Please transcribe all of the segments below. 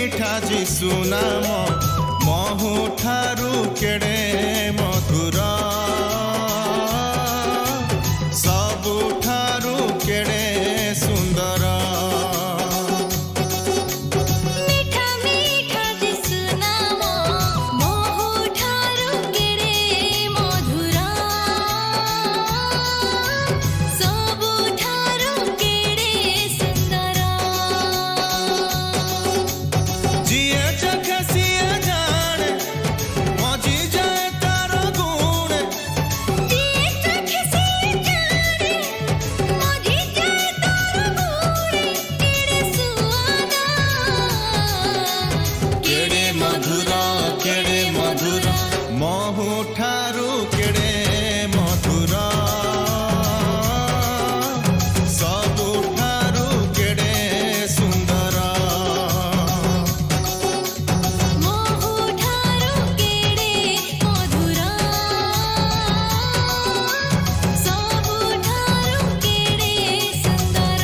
मीठा जीशु नाम महु ठारू केड़े मधुर सबु ठारू केड़े सुंदर महु ठारू केड़े मधुर सबु ठारू केड़े सुंदर महु ठारू केड़े मधुर सबु ठारू केड़े सुंदर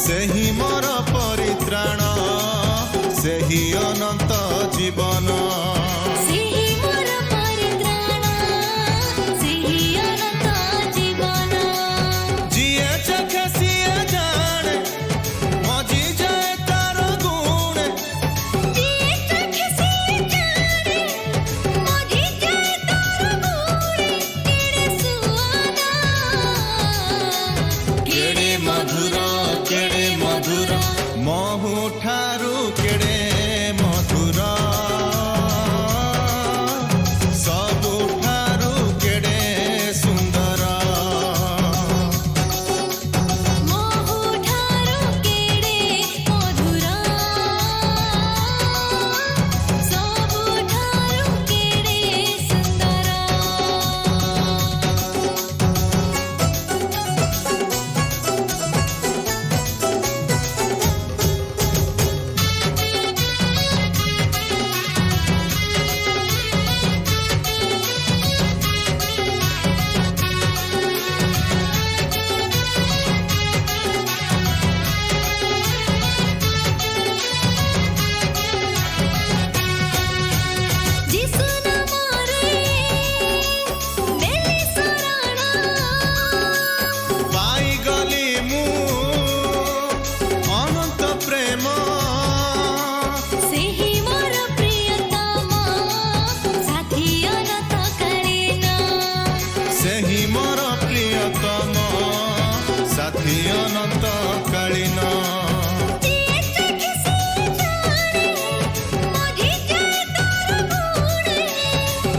सेही मोर परित्राण सेही अनंत जीवन सेही मोर परित्राण सेही अनंत जीवन जिए चखे सिए जाने मजी जाए तार गुण जिए चखे सिए जाने मजी जाए तार गुण केड़े सुआदा केड़े मधुर महु ठारू केड़े मधुर सबु ठारू केड़े सुंदर महु ठारू केड़े मधुर सबु ठारू केड़े सुंदर सेही मोर प्रियतम साथी अनंत कालीन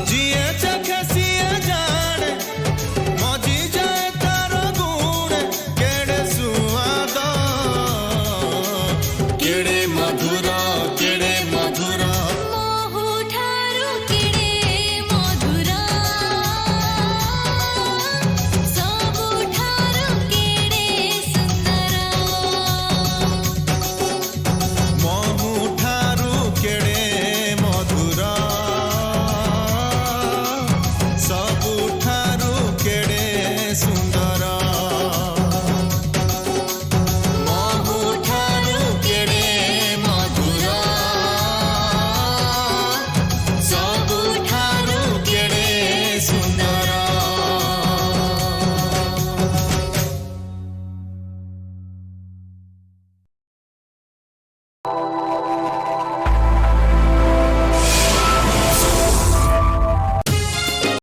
जिए चखे सिए जाने मजी जाए तार गुण केड़े सुआद केड़े मधुर महु ठारू केड़े मधुर सबु ठारू केड़े सुंदर महु ठारू केड़े मधुर सबु ठारू केड़े सुंदर महु ठारू केड़े मधुर सबु ठारू केड़े सुंदर